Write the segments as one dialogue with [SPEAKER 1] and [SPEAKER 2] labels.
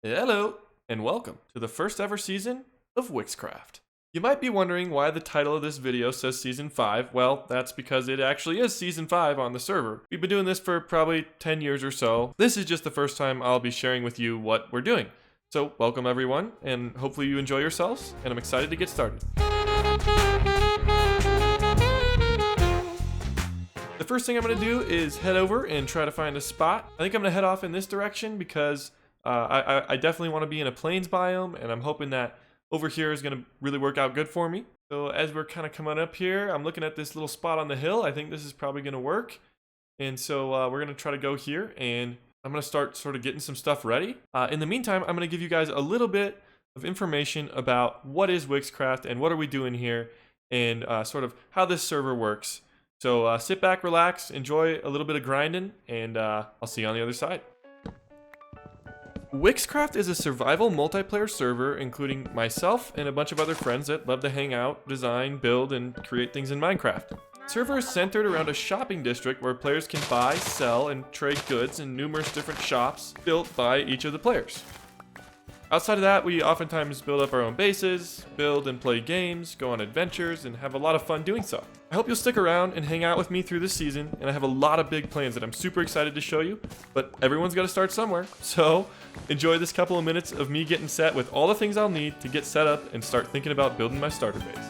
[SPEAKER 1] Hello, and welcome to the first ever season of Wickscraft. You might be wondering why the title of this video says Season 5. Well, that's because it actually is Season 5 on the server. We've been doing this for probably 10 years or so. This is just the first time I'll be sharing with you what we're doing. So, welcome everyone, and hopefully you enjoy yourselves, and I'm excited to get started. The first thing I'm going to do is head over and try to find a spot. I think I'm going to head off in this direction because I definitely want to be in a plains biome, and I'm hoping that over here is going to really work out good for me. So as we're kind of coming up here, I'm looking at this little spot on the hill. I think this is probably going to work. And so we're going to try to go here, and I'm going to start sort of getting some stuff ready. In the meantime, I'm going to give you guys a little bit of information about what is Wickscraft and what are we doing here, and sort of how this server works. So sit back, relax, enjoy a little bit of grinding, and I'll see you on the other side. Wickscraft is a survival multiplayer server including myself and a bunch of other friends that love to hang out, design, build, and create things in Minecraft. The server is centered around a shopping district where players can buy, sell, and trade goods in numerous different shops built by each of the players. Outside of that, we oftentimes build up our own bases, build and play games, go on adventures, and have a lot of fun doing so. I hope you'll stick around and hang out with me through this season, and I have a lot of big plans that I'm super excited to show you, but everyone's got to start somewhere. So enjoy this couple of minutes of me getting set with all the things I'll need to get set up and start thinking about building my starter base.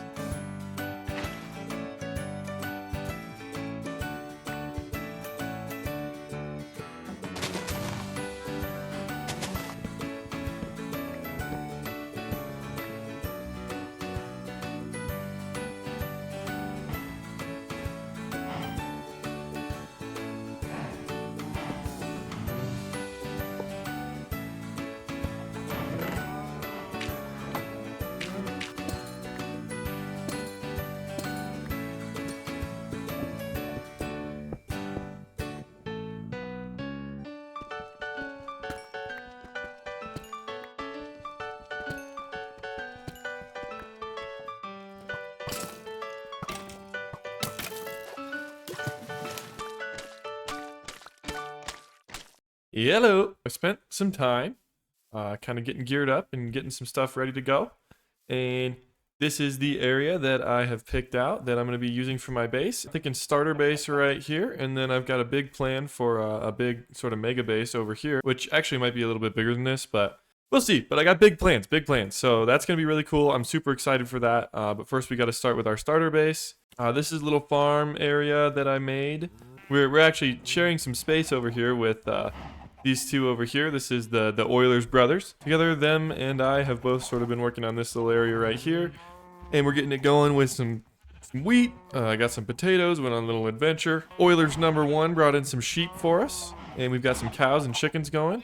[SPEAKER 1] Hello. I spent some time kind of getting geared up and getting some stuff ready to go. And this is the area that I have picked out that I'm going to be using for my base. I'm thinking starter base right here. And then I've got a big plan for a big sort of mega base over here, which actually might be a little bit bigger than this, but we'll see. But I got big plans. So that's going to be really cool. I'm super excited for that. But first we got to start with our starter base. This is a little farm area that I made. We're actually sharing some space over here with these two over here. This is the Oilers brothers. Together, them and I have both sort of been working on this little area right here. And we're getting it going with some wheat. I got some potatoes, went on a little adventure. Oilers number 1 brought in some sheep for us. And we've got some cows and chickens going.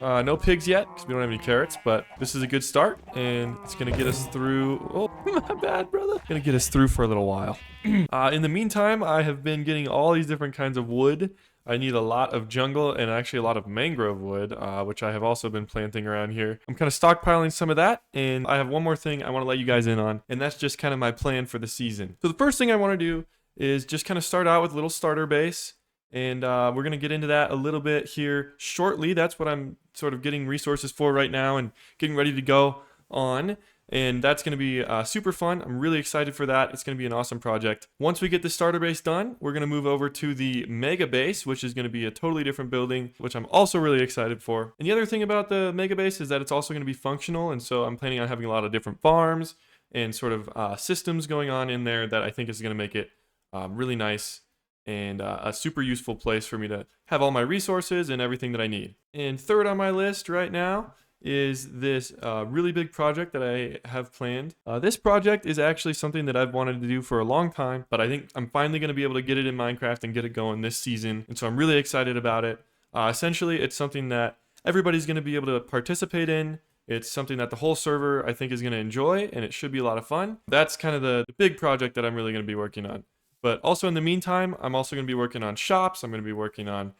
[SPEAKER 1] No pigs yet, because we don't have any carrots, but this is a good start. And it's going to get us through... Oh, my bad, brother. Going to get us through for a little while. In the meantime, I have been getting all these different kinds of wood. I need a lot of jungle and actually a lot of mangrove wood, which I have also been planting around here. I'm kind of stockpiling some of that, and I have one more thing I want to let you guys in on, and that's just kind of my plan for the season. So the first thing I want to do is just kind of start out with a little starter base, and we're going to get into that a little bit here shortly. That's what I'm sort of getting resources for right now and getting ready to go on. And that's going to be super fun. I'm really excited for that. It's going to be an awesome project. Once we get the starter base done, we're going to move over to the mega base, which is going to be a totally different building, which I'm also really excited for. And the other thing about the mega base is that it's also going to be functional. And so I'm planning on having a lot of different farms and sort of systems going on in there that I think is going to make it really nice and a super useful place for me to have all my resources and everything that I need. And third on my list right now is this really big project that I have planned. This project is actually something that I've wanted to do for a long time, but I think I'm finally going to be able to get it in Minecraft and get it going this season, and so I'm really excited about it. Essentially, it's something that everybody's going to be able to participate in. It's something that the whole server, I think, is going to enjoy, and it should be a lot of fun. That's kind of the big project that I'm really going to be working on. But also in the meantime, I'm also going to be working on shops. I'm going to be working on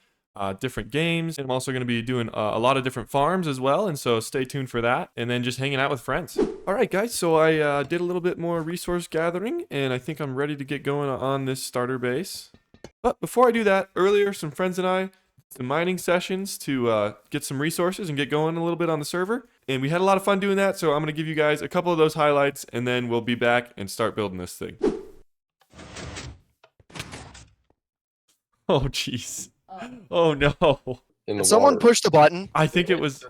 [SPEAKER 1] different games. And I'm also going to be doing a lot of different farms as well. And so stay tuned for that. And then just hanging out with friends. All right, guys. So I did a little bit more resource gathering. And I think I'm ready to get going on this starter base. But before I do that, earlier, some friends and I some mining sessions to get some resources and get going a little bit on the server. And we had a lot of fun doing that, so I'm going to give you guys a couple of those highlights, and then we'll be back and start building this thing. Oh, jeez. Oh, no.
[SPEAKER 2] Did someone push the button?
[SPEAKER 1] I think it was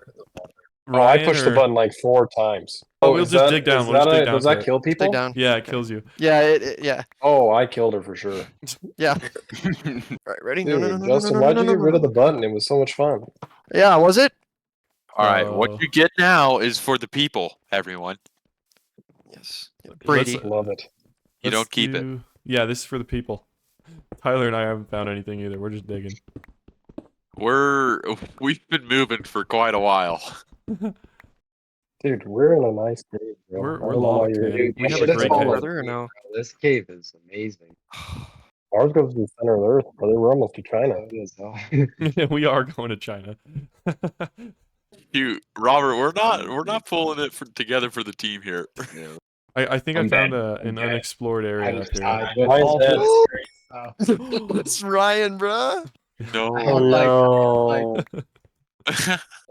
[SPEAKER 3] Ryan. I pushed the button like 4 times.
[SPEAKER 1] Oh, we'll just dig down. We'll just dig down.
[SPEAKER 3] Does that kill people?
[SPEAKER 2] Dig down.
[SPEAKER 1] Yeah, it kills you.
[SPEAKER 2] Yeah, yeah.
[SPEAKER 3] Oh, I killed her for sure.
[SPEAKER 2] Yeah. Right, ready?
[SPEAKER 3] Dude, Justin, why'd you get rid of the button? It was so much fun.
[SPEAKER 2] Yeah, was it?
[SPEAKER 4] All right, what you get now is for the people, everyone.
[SPEAKER 2] Yes.
[SPEAKER 3] Brady. Love it.
[SPEAKER 4] You don't keep it.
[SPEAKER 1] Yeah, this is for the people. Tyler and I haven't found anything either. We're just digging.
[SPEAKER 4] We've been moving for quite a while.
[SPEAKER 3] Dude, we're in a nice cave, bro.
[SPEAKER 1] We're locked, man.
[SPEAKER 3] Dude,
[SPEAKER 1] We have a great cave.
[SPEAKER 2] Or no?
[SPEAKER 5] This cave is amazing.
[SPEAKER 3] Ours goes to the center of the earth, brother. We're almost to China.
[SPEAKER 1] Yeah, we are going to China.
[SPEAKER 4] Dude, Robert, we're not pulling it together for the team here.
[SPEAKER 1] I think I found an unexplored area up here.
[SPEAKER 2] It's Ryan, bruh.
[SPEAKER 4] No.
[SPEAKER 5] Oh no.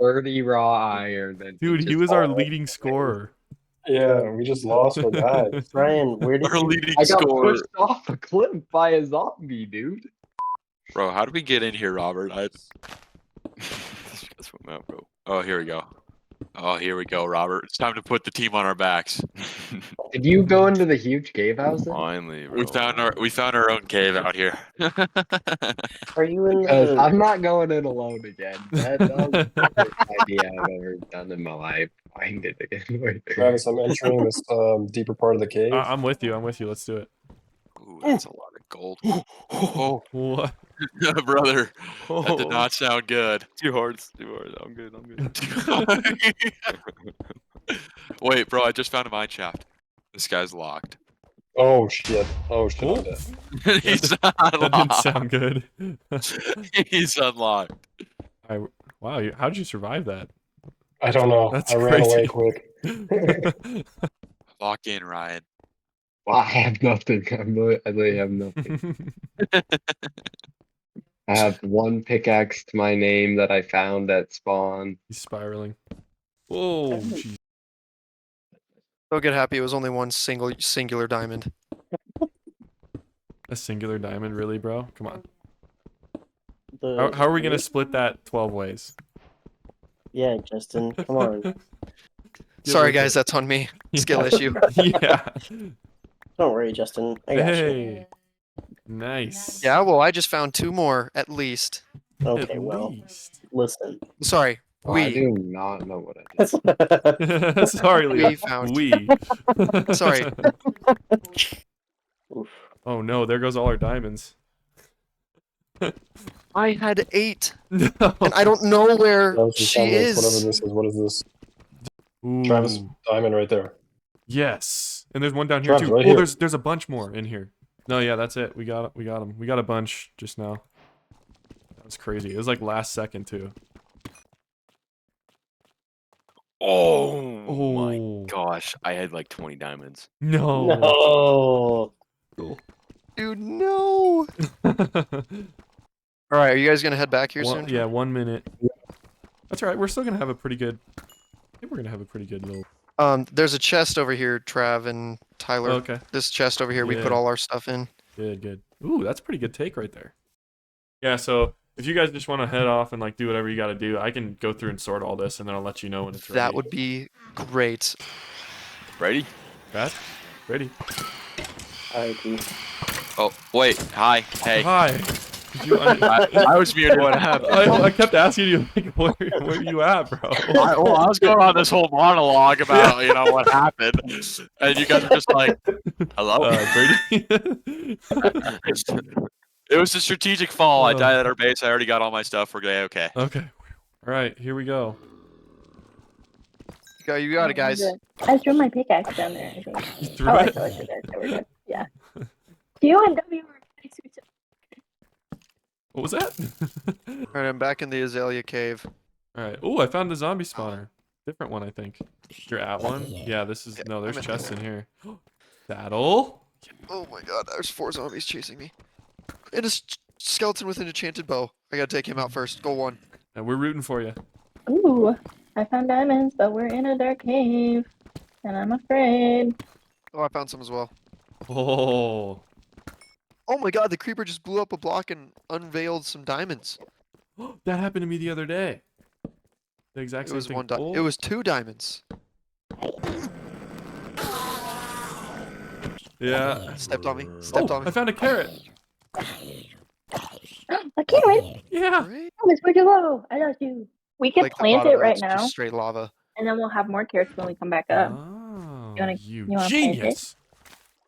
[SPEAKER 5] 30 raw iron.
[SPEAKER 1] Dude, he was our leading scorer.
[SPEAKER 3] Yeah, we just lost our guy.
[SPEAKER 5] Ryan, where did
[SPEAKER 4] Our leading
[SPEAKER 5] I got
[SPEAKER 4] scorer.
[SPEAKER 5] pushed off a cliff by a zombie, dude.
[SPEAKER 4] Bro, how did we get in here, Robert? Oh, here we go. Oh, here we go, Robert. It's time to put the team on our backs.
[SPEAKER 5] Did you go into the huge cave house?
[SPEAKER 4] Finally, bro. We found our own cave out here.
[SPEAKER 5] Are you in? I'm not going in alone again. That's the worst idea I've ever done in my life. Find it again.
[SPEAKER 3] Travis, I'm entering this deeper part of the cave.
[SPEAKER 1] I'm with you. Let's do it.
[SPEAKER 4] Ooh, that's a lot of gold. Oh,
[SPEAKER 1] What?
[SPEAKER 4] brother, that did not sound good.
[SPEAKER 6] Too hard. I'm good.
[SPEAKER 4] Wait, bro, I just found a mine shaft. This guy's locked.
[SPEAKER 3] Oh shit! I'm dead.
[SPEAKER 4] He's
[SPEAKER 1] That didn't
[SPEAKER 4] unlocked.
[SPEAKER 1] sound good.
[SPEAKER 4] He's unlocked.
[SPEAKER 1] Wow, how'd you survive that?
[SPEAKER 3] I don't know.
[SPEAKER 1] That's
[SPEAKER 3] I ran away
[SPEAKER 1] crazy.
[SPEAKER 3] quick.
[SPEAKER 4] Lock in, Ryan.
[SPEAKER 5] Well, I have nothing. I literally have nothing. I have one pickaxe to my name that I found at spawn.
[SPEAKER 1] He's spiraling. Whoa, jeez.
[SPEAKER 2] Don't get happy. It was only one singular diamond.
[SPEAKER 1] A singular diamond, really, bro? Come on.
[SPEAKER 7] The-
[SPEAKER 1] How are we gonna split that 12 ways?
[SPEAKER 7] Yeah, Justin, come on.
[SPEAKER 2] Sorry, guys, that's on me. Skill issue.
[SPEAKER 1] Yeah.
[SPEAKER 7] Don't worry, Justin. I got you.
[SPEAKER 1] Hey. Nice.
[SPEAKER 2] Yeah, well, I just found 2 more, at least.
[SPEAKER 7] Okay,
[SPEAKER 1] At
[SPEAKER 7] well,
[SPEAKER 1] least.
[SPEAKER 7] listen.
[SPEAKER 2] Sorry,
[SPEAKER 5] Oh, I do not know what I did.
[SPEAKER 1] Sorry, Leo.
[SPEAKER 2] we found.
[SPEAKER 1] We.
[SPEAKER 2] Sorry.
[SPEAKER 7] Oof.
[SPEAKER 1] Oh no, there goes all our diamonds.
[SPEAKER 2] I had 8,
[SPEAKER 1] No.
[SPEAKER 2] and I don't know where
[SPEAKER 3] Travis,
[SPEAKER 2] she
[SPEAKER 3] whatever
[SPEAKER 2] is.
[SPEAKER 3] this is. What is this?
[SPEAKER 1] Ooh.
[SPEAKER 3] Travis, diamond right there.
[SPEAKER 1] Yes. And there's one down here
[SPEAKER 3] Travis,
[SPEAKER 1] too.
[SPEAKER 3] right
[SPEAKER 1] Oh,
[SPEAKER 3] here.
[SPEAKER 1] there's a bunch more in here. No, yeah, that's it. We got them. We got a bunch just now. That was crazy. It was like last second too.
[SPEAKER 6] Oh my gosh, I had like 20 diamonds.
[SPEAKER 1] No.
[SPEAKER 7] No.
[SPEAKER 2] Dude, no. All right, are you guys gonna head back here soon?
[SPEAKER 1] Yeah, 1 minute. That's all right. We're still gonna have a pretty good. I think we're gonna have a pretty good little.
[SPEAKER 2] There's a chest over here, Trav and Tyler.
[SPEAKER 1] Okay.
[SPEAKER 2] This chest over here, we put
[SPEAKER 1] Yeah.
[SPEAKER 2] all our stuff in.
[SPEAKER 1] Good. Ooh, that's a pretty good take right there. Yeah. So if you guys just want to head off and like do whatever you got to do, I can go through and sort all this, and then I'll let you know when it's ready.
[SPEAKER 2] That would be great.
[SPEAKER 4] Ready?
[SPEAKER 1] Pat? Ready?
[SPEAKER 7] I agree.
[SPEAKER 4] Oh, wait. Hi. Hey.
[SPEAKER 1] Hi. Did you
[SPEAKER 4] I was muted. What happened?
[SPEAKER 1] I kept asking you, like, where you at, bro?
[SPEAKER 4] I was going on this whole monologue about, what happened. And you guys are just like, hello?
[SPEAKER 1] Brady?
[SPEAKER 4] It was a strategic fall. I
[SPEAKER 1] Oh.
[SPEAKER 4] died at our base. I already got all my stuff. We're okay.
[SPEAKER 1] Okay. All right, here we go.
[SPEAKER 2] You got it, guys.
[SPEAKER 8] I threw my pickaxe down there, I think.
[SPEAKER 1] You threw
[SPEAKER 8] Oh, I
[SPEAKER 1] it?
[SPEAKER 8] threw it there. So we're good. Yeah. Q and W were next to each other.
[SPEAKER 1] What was that?
[SPEAKER 2] All right, I'm back in the Azalea Cave.
[SPEAKER 1] All right. Oh, I found the zombie spawner. Different one, I think. You're at one? Yeah, this is... No, there's
[SPEAKER 2] I'm in
[SPEAKER 1] chests
[SPEAKER 2] there.
[SPEAKER 1] in here. Saddle.
[SPEAKER 2] Oh my god, there's 4 zombies chasing me. It is Skeleton with an enchanted bow. I gotta take him out first. Goal 1.
[SPEAKER 1] And we're rooting for you.
[SPEAKER 8] Ooh, I found diamonds, but we're in a dark cave, and I'm afraid.
[SPEAKER 2] Oh, I found some as well.
[SPEAKER 1] Oh.
[SPEAKER 2] Oh my god, the creeper just blew up a block and unveiled some diamonds.
[SPEAKER 1] That happened to me the other day. The exact
[SPEAKER 2] It
[SPEAKER 1] same
[SPEAKER 2] was
[SPEAKER 1] thing.
[SPEAKER 2] one.
[SPEAKER 1] Oh.
[SPEAKER 2] It was 2 diamonds.
[SPEAKER 1] Yeah.
[SPEAKER 2] Stepped on me. Stepped
[SPEAKER 1] Oh,
[SPEAKER 2] on me.
[SPEAKER 1] I found a carrot.
[SPEAKER 8] A carrot!
[SPEAKER 1] Yeah.
[SPEAKER 2] Right?
[SPEAKER 8] Thomas, where'd you go? I lost you. We could
[SPEAKER 2] Like the
[SPEAKER 8] plant
[SPEAKER 2] bottom
[SPEAKER 8] it
[SPEAKER 2] of
[SPEAKER 8] right
[SPEAKER 2] that's
[SPEAKER 8] now,
[SPEAKER 2] just straight lava.
[SPEAKER 8] and then we'll have more carrots when we come back up.
[SPEAKER 1] Oh,
[SPEAKER 8] wanna-
[SPEAKER 1] you
[SPEAKER 8] you wanna plant it?
[SPEAKER 1] genius.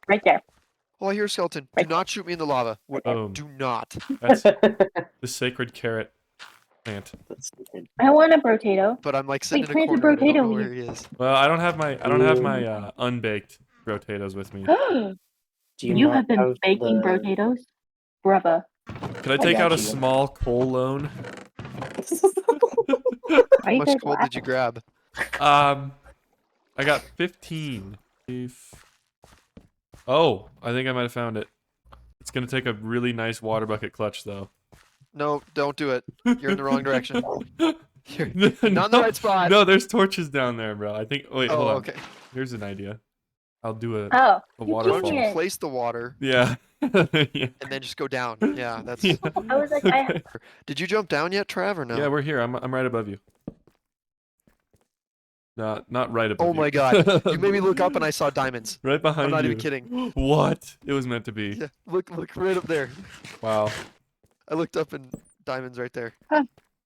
[SPEAKER 8] Right there.
[SPEAKER 2] Oh, I hear a skeleton. Do
[SPEAKER 8] Right.
[SPEAKER 2] not shoot me in the lava.
[SPEAKER 1] Boom.
[SPEAKER 2] Do not.
[SPEAKER 1] That's the sacred carrot plant.
[SPEAKER 8] I want a potato.
[SPEAKER 2] But I'm like sitting in a
[SPEAKER 8] planted
[SPEAKER 2] corner and I don't know
[SPEAKER 8] potato
[SPEAKER 2] where he is.
[SPEAKER 1] Well, I don't have my unbaked potatoes with me.
[SPEAKER 7] Do
[SPEAKER 8] You
[SPEAKER 7] not
[SPEAKER 8] have been baking
[SPEAKER 7] the-
[SPEAKER 8] potatoes? Brother.
[SPEAKER 1] Could I take
[SPEAKER 7] got
[SPEAKER 1] out a
[SPEAKER 7] you.
[SPEAKER 1] small coal loan?
[SPEAKER 8] Why
[SPEAKER 2] How
[SPEAKER 8] you
[SPEAKER 2] much
[SPEAKER 8] guys
[SPEAKER 2] gold did you grab?
[SPEAKER 1] I got 15. Oh, I think I might have found it. It's gonna take a really nice water bucket clutch though.
[SPEAKER 2] No, don't do it. You're in the wrong direction. You're
[SPEAKER 1] No,
[SPEAKER 2] not in the right spot.
[SPEAKER 1] No, there's torches down there, bro. I think. Wait,
[SPEAKER 2] Oh,
[SPEAKER 1] hold on.
[SPEAKER 2] okay.
[SPEAKER 1] Here's an idea. I'll do a
[SPEAKER 8] Oh,
[SPEAKER 1] a
[SPEAKER 8] you
[SPEAKER 2] Why don't you
[SPEAKER 1] waterfall.
[SPEAKER 2] place the water
[SPEAKER 1] Yeah. Yeah.
[SPEAKER 2] and then just go down? Yeah, that's.
[SPEAKER 1] Yeah.
[SPEAKER 8] I was like, I-
[SPEAKER 1] Okay.
[SPEAKER 2] Did you jump down yet, Trav, or no?
[SPEAKER 1] Yeah, we're here. I'm right above you. Not right above
[SPEAKER 2] Oh
[SPEAKER 1] you.
[SPEAKER 2] my god. You made me look up and I saw diamonds.
[SPEAKER 1] Right behind
[SPEAKER 2] I'm not
[SPEAKER 1] you.
[SPEAKER 2] even kidding.
[SPEAKER 1] What? It was meant to be.
[SPEAKER 2] Yeah, look right up there.
[SPEAKER 1] Wow.
[SPEAKER 2] I looked up and diamonds right there.
[SPEAKER 8] Huh.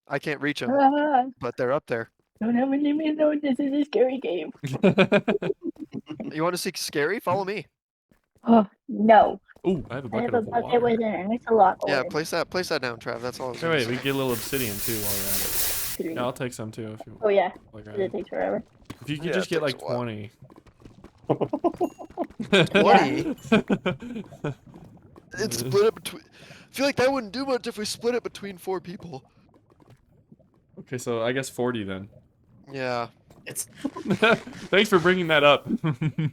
[SPEAKER 2] I can't reach them,
[SPEAKER 8] ah,
[SPEAKER 2] but they're up there.
[SPEAKER 8] don't have any me know this is a scary game.
[SPEAKER 2] You want to see scary? Follow me.
[SPEAKER 8] Oh, no.
[SPEAKER 1] Ooh, I have a
[SPEAKER 8] I
[SPEAKER 1] bucket
[SPEAKER 8] have a
[SPEAKER 1] of
[SPEAKER 8] bucket
[SPEAKER 1] water.
[SPEAKER 8] with an axolotl.
[SPEAKER 2] Yeah, place that down, Trav. That's all. I was
[SPEAKER 1] Hey,
[SPEAKER 2] gonna
[SPEAKER 1] wait,
[SPEAKER 2] say.
[SPEAKER 1] we can get a little obsidian too while we're at it. Yeah, I'll take some too if you
[SPEAKER 8] Oh, yeah.
[SPEAKER 1] like.
[SPEAKER 8] It takes forever.
[SPEAKER 1] If you could
[SPEAKER 2] Yeah,
[SPEAKER 1] just
[SPEAKER 2] it
[SPEAKER 1] get like
[SPEAKER 2] takes a while.
[SPEAKER 1] 20.
[SPEAKER 2] 20? It's split up between. I feel like that wouldn't do much if we split it between 4 people.
[SPEAKER 1] Okay, so I guess 40 then.
[SPEAKER 2] Yeah.
[SPEAKER 1] Thanks for bringing that up.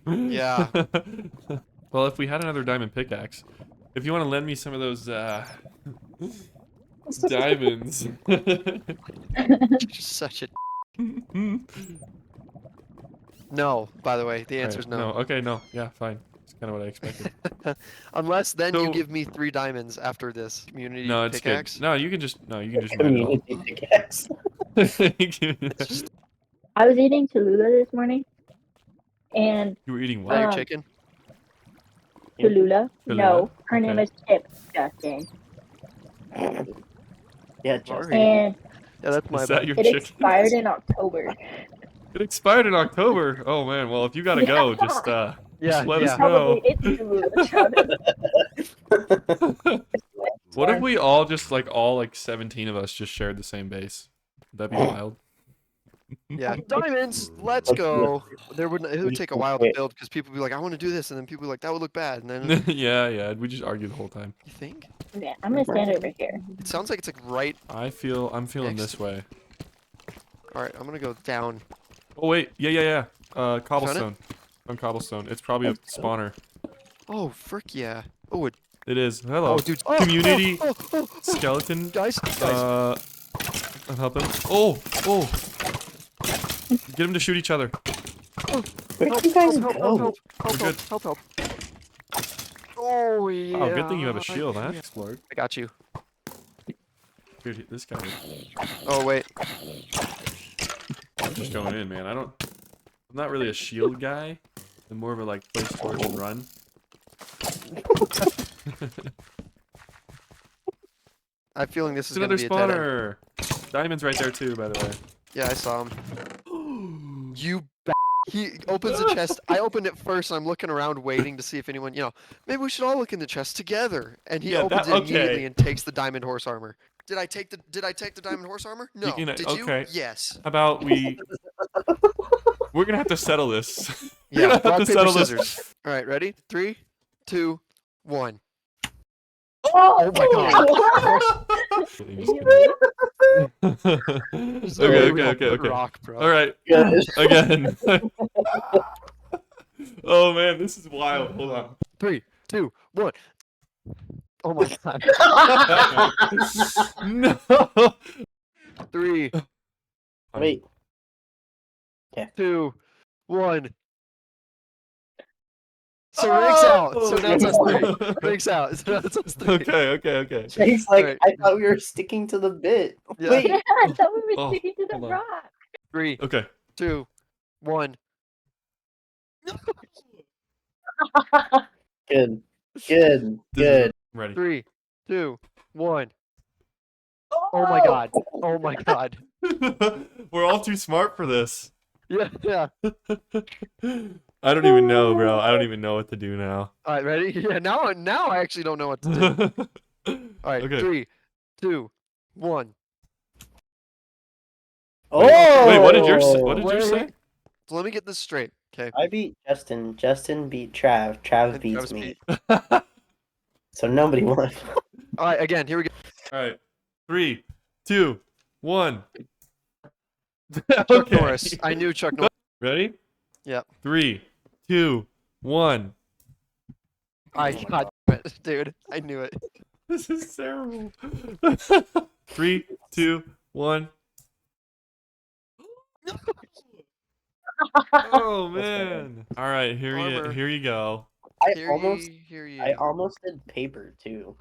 [SPEAKER 2] Yeah.
[SPEAKER 1] Well, if we had another diamond pickaxe, if you want to lend me some of those diamonds.
[SPEAKER 2] Just such a. No, by the way, the answer's
[SPEAKER 1] Alright,
[SPEAKER 2] no.
[SPEAKER 1] Okay, no. Yeah, fine. It's kind of what I expected.
[SPEAKER 2] Unless then
[SPEAKER 1] So-
[SPEAKER 2] you give me 3 diamonds after this community
[SPEAKER 1] No, it's
[SPEAKER 2] pickaxe.
[SPEAKER 1] good. No, you can just write it all.
[SPEAKER 7] Community pickaxe.
[SPEAKER 8] I was eating Tallulah this morning, and
[SPEAKER 1] You were eating
[SPEAKER 2] Now
[SPEAKER 1] what?
[SPEAKER 2] your
[SPEAKER 8] Um,
[SPEAKER 2] chicken.
[SPEAKER 8] Tallulah, no, her name
[SPEAKER 1] Okay.
[SPEAKER 8] is Chip, Justin,
[SPEAKER 7] Yeah, just
[SPEAKER 2] Sorry.
[SPEAKER 8] and
[SPEAKER 2] Yeah, that's my
[SPEAKER 1] Is that
[SPEAKER 2] bad.
[SPEAKER 1] your
[SPEAKER 8] it
[SPEAKER 1] chicken?
[SPEAKER 8] expired in October.
[SPEAKER 1] It expired in October. Oh man, well if you gotta go, just
[SPEAKER 2] Yeah,
[SPEAKER 1] let
[SPEAKER 2] yeah.
[SPEAKER 1] us know.
[SPEAKER 8] Probably it's Tallulah.
[SPEAKER 1] What if we all just all 17 of us just shared the same base? Would that be wild?
[SPEAKER 2] Yeah, diamonds. Let's go. It would take a while to build because people would be like, I want to do this, and then people would be like, that would look bad, and then
[SPEAKER 1] Yeah, we just argue the whole time.
[SPEAKER 2] you think
[SPEAKER 8] Yeah, I'm gonna stand over here.
[SPEAKER 2] it sounds like it's like right.
[SPEAKER 1] I'm feeling
[SPEAKER 2] Next.
[SPEAKER 1] this way.
[SPEAKER 2] All right, I'm gonna go down.
[SPEAKER 1] Oh wait, yeah. Cobblestone. On cobblestone. It's probably a spawner.
[SPEAKER 2] Oh frick yeah. Oh,
[SPEAKER 1] It is. Hello.
[SPEAKER 2] oh dude.
[SPEAKER 1] Community
[SPEAKER 2] Oh.
[SPEAKER 1] skeleton.
[SPEAKER 2] Guys.
[SPEAKER 1] I'm helping. Oh. Get them to shoot each other.
[SPEAKER 7] Where'd you guys
[SPEAKER 2] help,
[SPEAKER 7] go?
[SPEAKER 1] We're good.
[SPEAKER 2] help. Oh yeah.
[SPEAKER 1] Oh, good thing you have a shield. That explode.
[SPEAKER 2] I got you.
[SPEAKER 1] Dude, this guy
[SPEAKER 2] Oh wait.
[SPEAKER 1] is just going in, man. I'm not really a shield guy. I'm more of a place torch and run.
[SPEAKER 2] I'm feeling this
[SPEAKER 1] It's
[SPEAKER 2] is gonna
[SPEAKER 1] another
[SPEAKER 2] be a dead end.
[SPEAKER 1] spawner. Diamonds right there too, by the way.
[SPEAKER 2] Yeah, I saw him. You. He opens the chest. I opened it first. And I'm looking around, waiting to see if anyone. Maybe we should all look in the chest together. And he
[SPEAKER 1] Yeah,
[SPEAKER 2] opens
[SPEAKER 1] that-
[SPEAKER 2] it immediately
[SPEAKER 1] okay.
[SPEAKER 2] and takes the diamond horse armor. Did I take the diamond horse armor? No.
[SPEAKER 1] can-
[SPEAKER 2] Did
[SPEAKER 1] okay.
[SPEAKER 2] you? Yes.
[SPEAKER 1] How about we're gonna have to settle this. We're
[SPEAKER 2] Yeah.
[SPEAKER 1] gonna have
[SPEAKER 2] Rock
[SPEAKER 1] to
[SPEAKER 2] paper
[SPEAKER 1] settle this.
[SPEAKER 2] scissors. All right. Ready? 3, 2, 1.
[SPEAKER 8] Oh
[SPEAKER 2] my
[SPEAKER 1] Okay.
[SPEAKER 2] Rock, bro.
[SPEAKER 1] All right. Again. Oh man, this is wild. Hold on.
[SPEAKER 2] 3, 2, 1. Oh my god.
[SPEAKER 1] No.
[SPEAKER 2] 3,
[SPEAKER 7] Wait.
[SPEAKER 2] 2, 1. So Rick's out. So now it's us 3. Rick's out. So now it's us 3.
[SPEAKER 1] Okay.
[SPEAKER 7] Jake's like,
[SPEAKER 2] Alright.
[SPEAKER 7] I thought we were sticking to the bit.
[SPEAKER 2] Yeah.
[SPEAKER 7] Wait.
[SPEAKER 8] Yeah, I thought we were
[SPEAKER 1] Oh,
[SPEAKER 8] sticking to the
[SPEAKER 1] hold on.
[SPEAKER 8] rock.
[SPEAKER 2] 3,
[SPEAKER 1] Okay.
[SPEAKER 2] 2, 1.
[SPEAKER 7] Good.
[SPEAKER 1] This is- I'm ready.
[SPEAKER 2] 3, 2, 1. Oh my god. Oh my god.
[SPEAKER 1] We're all too smart for this.
[SPEAKER 2] Yeah.
[SPEAKER 1] I don't even know, bro. I don't even know what to do now.
[SPEAKER 2] All right, ready? Yeah. Now I actually don't know what to do. All right.
[SPEAKER 1] Okay.
[SPEAKER 2] 3, 2, 1.
[SPEAKER 7] Oh!
[SPEAKER 1] Wait, what did yours say?
[SPEAKER 2] So let me get this straight. Okay.
[SPEAKER 7] I beat Justin. Justin beat Trav. Trav
[SPEAKER 2] And
[SPEAKER 7] beats
[SPEAKER 2] Travis
[SPEAKER 7] me.
[SPEAKER 2] beat-
[SPEAKER 7] So nobody won.
[SPEAKER 2] All right. Again. Here we go.
[SPEAKER 1] All right. 3, 2, 1.
[SPEAKER 2] Chuck
[SPEAKER 1] Okay.
[SPEAKER 2] Norris. I knew Chuck Norris.
[SPEAKER 1] Ready?
[SPEAKER 2] Yep.
[SPEAKER 1] 3, 2, 1.
[SPEAKER 2] God damn it, dude. I knew it.
[SPEAKER 1] This is terrible. 3, 2, 1. Oh man! All right,
[SPEAKER 2] Armor.
[SPEAKER 1] here you go.
[SPEAKER 7] I
[SPEAKER 2] Hear
[SPEAKER 7] almost
[SPEAKER 2] ye, hear ye.
[SPEAKER 7] I almost did paper too.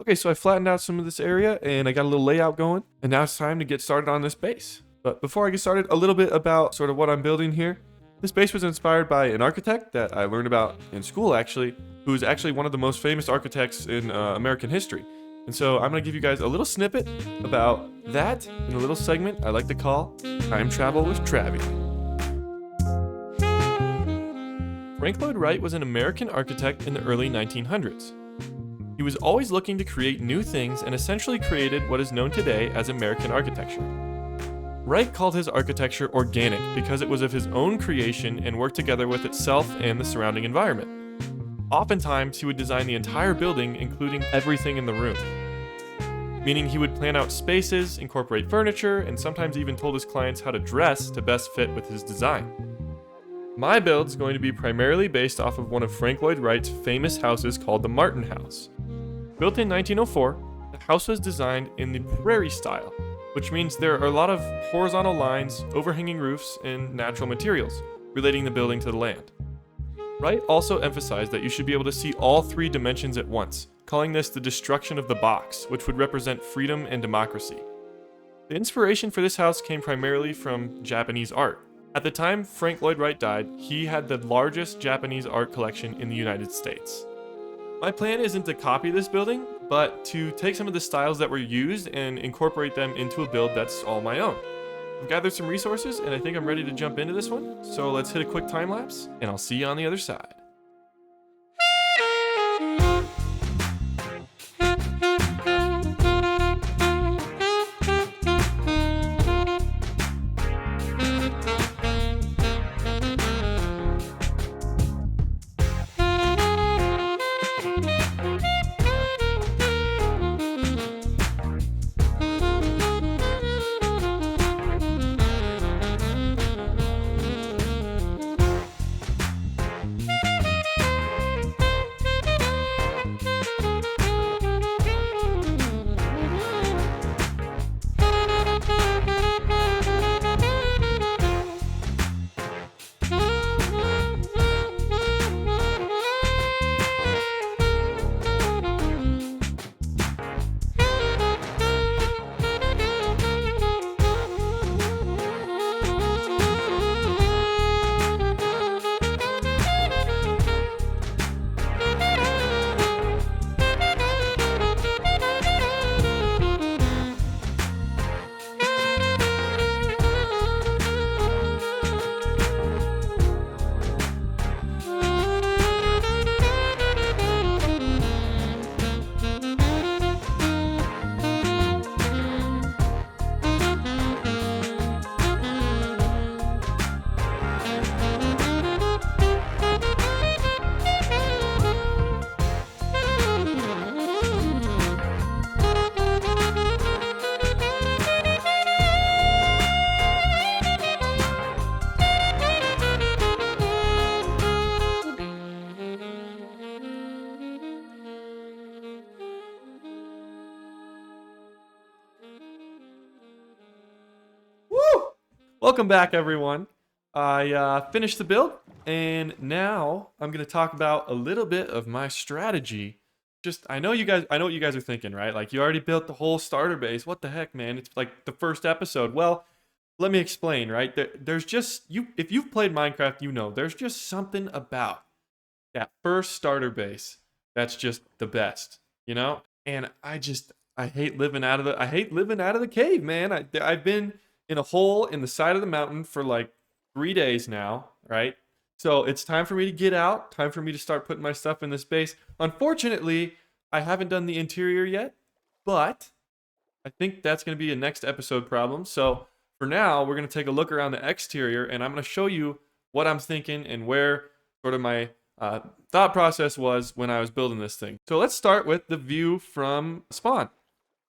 [SPEAKER 1] Okay, so I flattened out some of this area and I got a little layout going, and now it's time to get started on this base. But before I get started, a little bit about sort of what I'm building here. This base was inspired by an architect that I learned about in school, actually, who's actually one of the most famous architects in American history. And so I'm going to give you guys a little snippet about that in a little segment I like to call Time Travel with Travie. Frank Lloyd Wright was an American architect in the early 1900s. He was always looking to create new things and essentially created what is known today as American architecture. Wright called his architecture organic because it was of his own creation and worked together with itself and the surrounding environment. Oftentimes, he would design the entire building, including everything in the room. Meaning he would plan out spaces, incorporate furniture, and sometimes even told his clients how to dress to best fit with his design. My build's going to be primarily based off of one of Frank Lloyd Wright's famous houses called the Martin House. Built in 1904, the house was designed in the prairie style, which means there are a lot of horizontal lines, overhanging roofs, and natural materials, relating the building to the land. Wright also emphasized that you should be able to see all 3 dimensions at once, calling this the destruction of the box, which would represent freedom and democracy. The inspiration for this house came primarily from Japanese art. At the time Frank Lloyd Wright died, he had the largest Japanese art collection in the United States. My plan isn't to copy this building, but to take some of the styles that were used and incorporate them into a build that's all my own. I've gathered some resources and I think I'm ready to jump into this one, so let's hit a quick time lapse and I'll see you on the other side. Welcome back, everyone. I finished the build, and now I'm gonna talk about a little bit of my strategy. I know what you guys are thinking, right? Like, you already built the whole starter base. What the heck, man? It's like the first episode. Well, let me explain, right? There's just if you've played Minecraft, you know there's just something about that first starter base that's just the best, you know? And I hate living out of the cave, man. I've been in a hole in the side of the mountain for like 3 days now, right? So it's time for me to get out, time for me to start putting my stuff in this base. Unfortunately, I haven't done the interior yet, but I think that's going to be a next episode problem. So for now, we're going to take a look around the exterior, and I'm going to show you what I'm thinking and where sort of my thought process was when I was building this thing. So let's start with the view from spawn.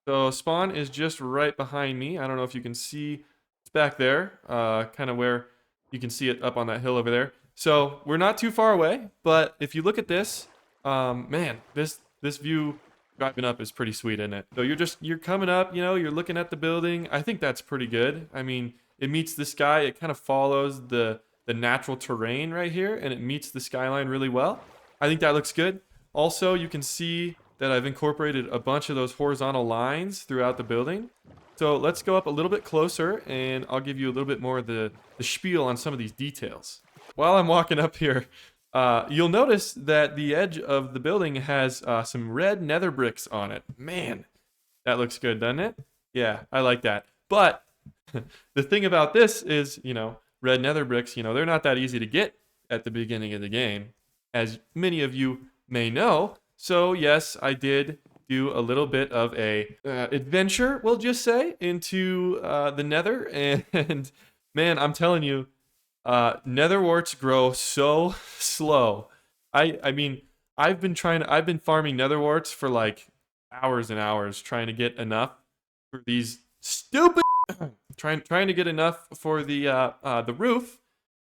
[SPEAKER 1] So spawn is just right behind me. I don't know if you can see, it's back there, kind of where you can see it up on that hill over there. So we're not too far away, but if you look at this, man, this view driving up is pretty sweet, isn't it? So you're coming up, you know, you're looking at the building. I think that's pretty good. I mean, it meets the sky. It kind of follows the natural terrain right here, and it meets the skyline really well. I think that looks good. Also, you can see that I've incorporated a bunch of those horizontal lines throughout the building. So let's go up a little bit closer, and I'll give you a little bit more of the spiel on some of these details. While I'm walking up here, you'll notice that the edge of the building has some red nether bricks on it. Man, that looks good, doesn't it? Yeah, I like that. But the thing about this is, you know, red nether bricks, you know, they're not that easy to get at the beginning of the game, as many of you may know. So yes, I did do a little bit of a adventure, we'll just say, into the nether, and man, I'm telling you, nether warts grow so slow. I mean, I've been farming nether warts for like hours and hours trying to get enough for these stupid trying to get enough for the roof.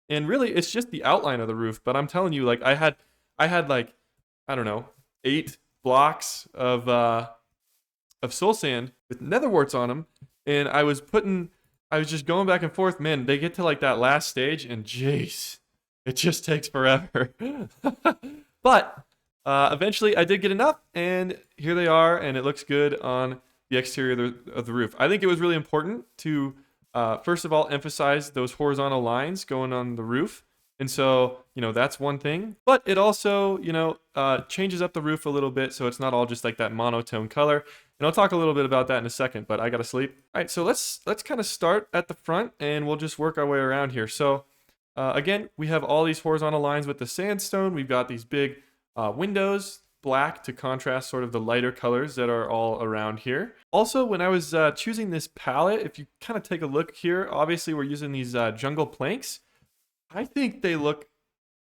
[SPEAKER 1] And really it's just the outline of the roof, but I'm telling you, like, I had like, I don't know, 8 blocks of soul sand with nether warts on them, and I was just going back and forth. Man, they get to like that last stage, and jeez, it just takes forever. But eventually I did get enough, and here they are, and it looks good on the exterior of the roof. I think it was really important to first of all emphasize those horizontal lines going on the roof. And so, you know, that's one thing, but it also, you know, changes up the roof a little bit, so it's not all just like that monotone color. And I'll talk a little bit about that in a second, but I gotta sleep. All right, so let's kind of start at the front, and we'll just work our way around here. So again, we have all these horizontal lines with the sandstone. We've got these big windows, black to contrast sort of the lighter colors that are all around here. Also, when I was choosing this palette, if you kind of take a look here, obviously we're using these jungle planks. I think they look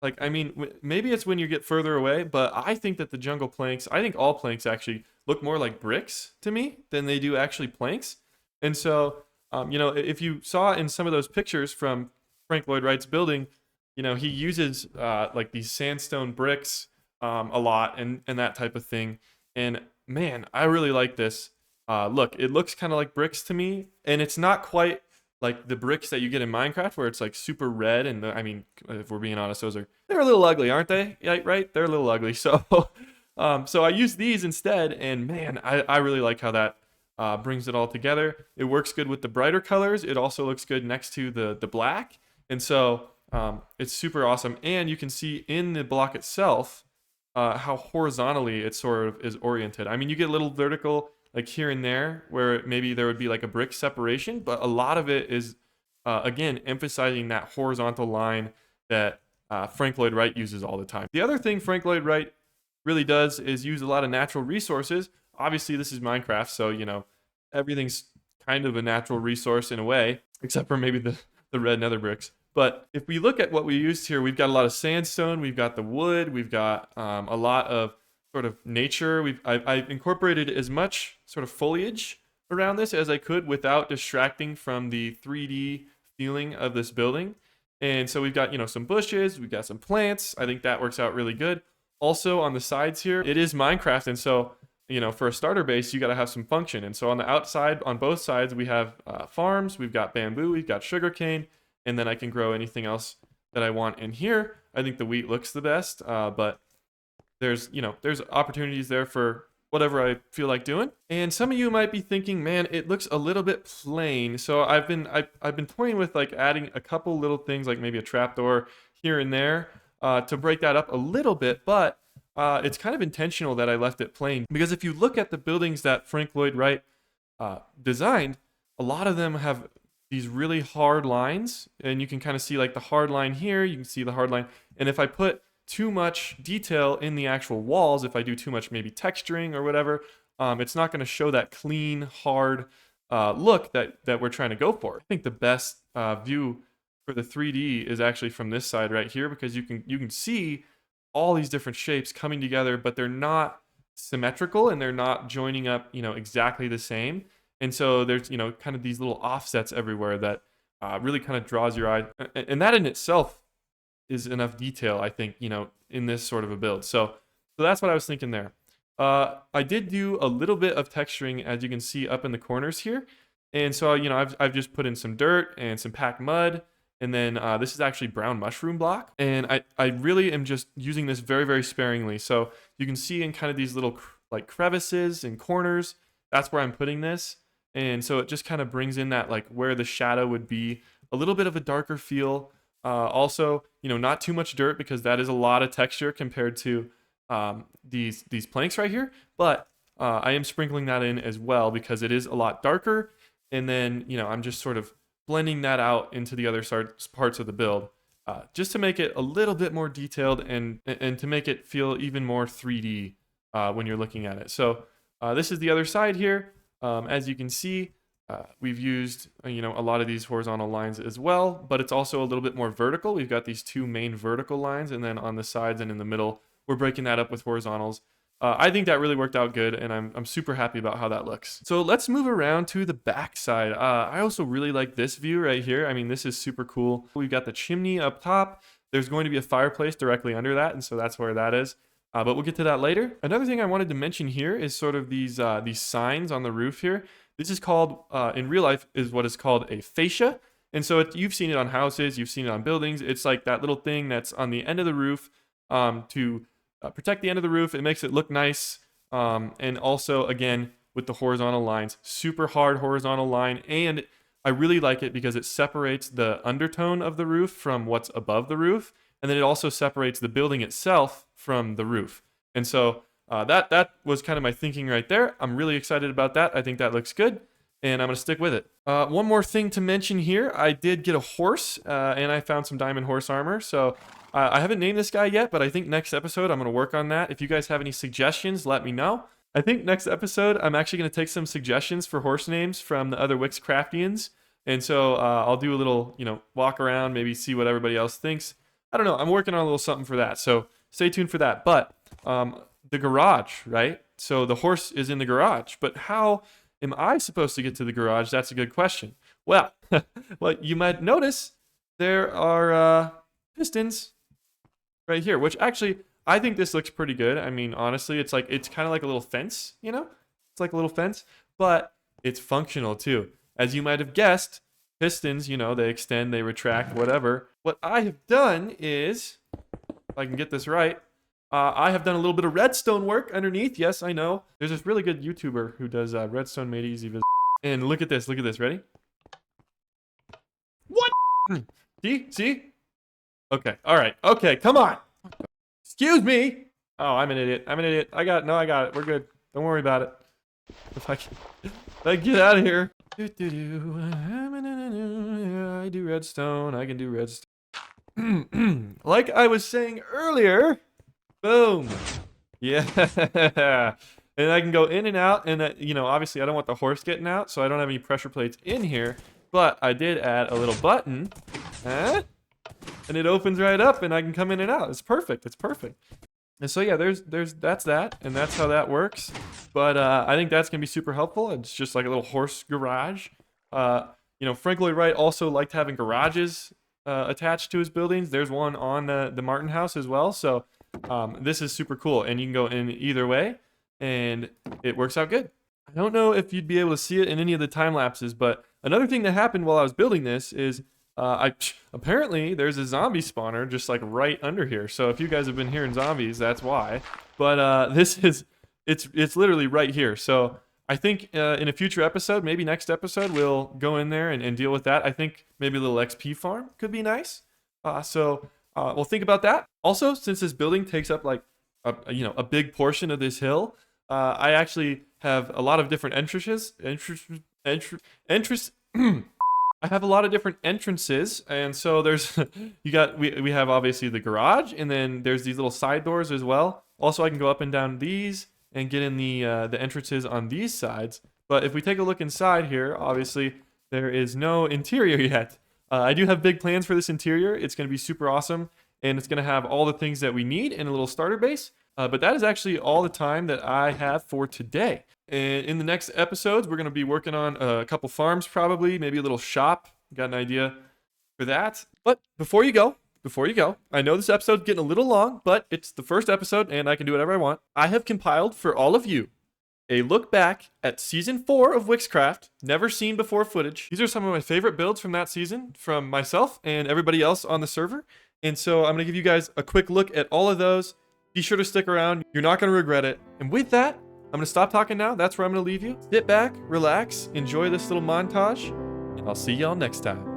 [SPEAKER 1] like, I mean, maybe it's when you get further away, but I think that the jungle planks, I think all planks actually look more like bricks to me than they do actually planks. And so, you know, if you saw in some of those pictures from Frank Lloyd Wright's building, you know, he uses like these sandstone bricks a lot and that type of thing. And man, I really like this. Look, it looks kind of like bricks to me, and it's not quite like the bricks that you get in Minecraft where it's like super red, and I mean, if we're being honest, they're a little ugly, aren't they? Yeah, right? They're a little ugly. So so I use these instead, and man, I really like how that brings it all together. It works good with the brighter colors. It also looks good next to the black, and so it's super awesome. And you can see in the block itself how horizontally it sort of is oriented. I mean, you get a little vertical like here and there where maybe there would be like a brick separation, but a lot of it is again emphasizing that horizontal line that Frank Lloyd Wright uses all the time. The other thing Frank Lloyd Wright really does is use a lot of natural resources. Obviously this is Minecraft, so you know, everything's kind of a natural resource in a way, except for maybe the red nether bricks. But if we look at what we used here, we've got a lot of sandstone, we've got the wood, we've got a lot of sort of nature. I've incorporated as much sort of foliage around this as I could without distracting from the 3D feeling of this building. And so we've got, you know, some bushes, we've got some plants. I think that works out really good. Also on the sides here, it is Minecraft, and so you know, for a starter base, you got to have some function. And so on the outside, on both sides, we have farms, we've got bamboo, we've got sugarcane, and then I can grow anything else that I want in here. I think the wheat looks the best, but there's, you know, there's opportunities there for whatever I feel like doing. And some of you might be thinking, man, it looks a little bit plain. So I've been toying with like adding a couple little things, like maybe a trapdoor here and there, to break that up a little bit. But it's kind of intentional that I left it plain, because if you look at the buildings that Frank Lloyd Wright designed, a lot of them have these really hard lines, and you can kind of see like the hard line here, you can see the hard line. And if I put too much detail in the actual walls, if I do too much maybe texturing or whatever, it's not going to show that clean, hard look that we're trying to go for. I think the best view for the 3D is actually from this side right here, because you can see all these different shapes coming together, but they're not symmetrical and they're not joining up, you know, exactly the same. And so there's, you know, kind of these little offsets everywhere that really kind of draws your eye. And that in itself is enough detail, I think, you know, in this sort of a build. So that's what I was thinking there. I did do a little bit of texturing, as you can see up in the corners here. And so, you know, I've just put in some dirt and some packed mud. And then this is actually brown mushroom block. And I really am just using this very, very sparingly. So you can see in kind of these little like crevices and corners, that's where I'm putting this. And so it just kind of brings in that like where the shadow would be, a little bit of a darker feel. Also, you know, not too much dirt, because that is a lot of texture compared to these planks right here. But I am sprinkling that in as well, because it is a lot darker. And then, you know, I'm just sort of blending that out into the other parts of the build, just to make it a little bit more detailed and to make it feel even more 3D when you're looking at it. So this is the other side here. As you can see, we've used, you know, a lot of these horizontal lines as well, but it's also a little bit more vertical. We've got these two main vertical lines, and then on the sides and in the middle, we're breaking that up with horizontals. I think that really worked out good, and I'm super happy about how that looks. So let's move around to the back side. I also really like this view right here. I mean, this is super cool. We've got the chimney up top. There's going to be a fireplace directly under that, and so that's where that is. But we'll get to that later. Another thing I wanted to mention here is sort of these signs on the roof here. This is called, in real life, is what is called a fascia. And so you've seen it on houses, you've seen it on buildings. It's like that little thing that's on the end of the roof to protect the end of the roof. It makes it look nice. And also, again, with the horizontal lines, super hard horizontal line. And I really like it because it separates the undertone of the roof from what's above the roof. And then it also separates the building itself from the roof. And so that was kind of my thinking right there. I'm really excited about that. I think that looks good, and I'm going to stick with it. One more thing to mention here. I did get a horse, and I found some diamond horse armor. So I haven't named this guy yet, but I think next episode I'm going to work on that. If you guys have any suggestions, let me know. I think next episode I'm actually going to take some suggestions for horse names from the other Wickscraftians. And so I'll do a little, you know, walk around, maybe see what everybody else thinks. I don't know. I'm working on a little something for that. So stay tuned for that. But the garage, right? So the horse is in the garage. But how am I supposed to get to the garage? That's a good question. Well, well, you might notice there are pistons right here, which actually I think this looks pretty good. I mean, honestly, it's kind of like a little fence, you know? It's like a little fence, but it's functional too. As you might have guessed, pistons, you know, they extend, they retract, whatever. What I have done is, if I can get this right, I have done a little bit of redstone work underneath. Yes, I know. There's this really good YouTuber who does redstone made easy. And look at this. Look at this. Ready? What? See? Okay. All right. Okay. Come on. Excuse me. Oh, I'm an idiot. I got it. We're good. Don't worry about it. If I get out of here. I do redstone. I can do redstone. Like I was saying earlier. Boom. Yeah. And I can go in and out. And, you know, obviously I don't want the horse getting out, so I don't have any pressure plates in here. But I did add a little button. And it opens right up, and I can come in and out. It's perfect. It's perfect. And so, yeah, that's that. And that's how that works. But I think that's going to be super helpful. It's just like a little horse garage. You know, Frank Lloyd Wright also liked having garages attached to his buildings. There's one on the Martin house as well. So this is super cool, and you can go in either way. and it works out good. I don't know if you'd be able to see it in any of the time lapses, but another thing that happened while I was building this is apparently there's a zombie spawner just like right under here. So if you guys have been hearing zombies, that's why. But it's literally right here. So I think in a future episode, maybe next episode, we'll go in there and deal with that. I think maybe a little XP farm could be nice. So we'll think about that. Also, since this building takes up like a big portion of this hill, I actually have a lot of different entrances. I have a lot of different entrances, and so there's we have obviously the garage, and then there's these little side doors as well. Also, I can go up and down these and get in the entrances on these sides. But if we take a look inside here, obviously there is no interior yet. I do have big plans for this interior. It's going to be super awesome, and it's going to have all the things that we need in a little starter base. But that is actually all the time that I have for today. And in the next episodes, we're going to be working on a couple farms probably, maybe a little shop. Got an idea for that. But before you go, I know this episode's getting a little long, but it's the first episode and I can do whatever I want. I have compiled for all of you a look back at Season 4 of Wickscraft, never seen before footage. These are some of my favorite builds from that season, from myself and everybody else on the server. And so I'm going to give you guys a quick look at all of those. Be sure to stick around. You're not going to regret it. And with that, I'm going to stop talking now. That's where I'm going to leave you. Sit back, relax, enjoy this little montage, and I'll see y'all next time.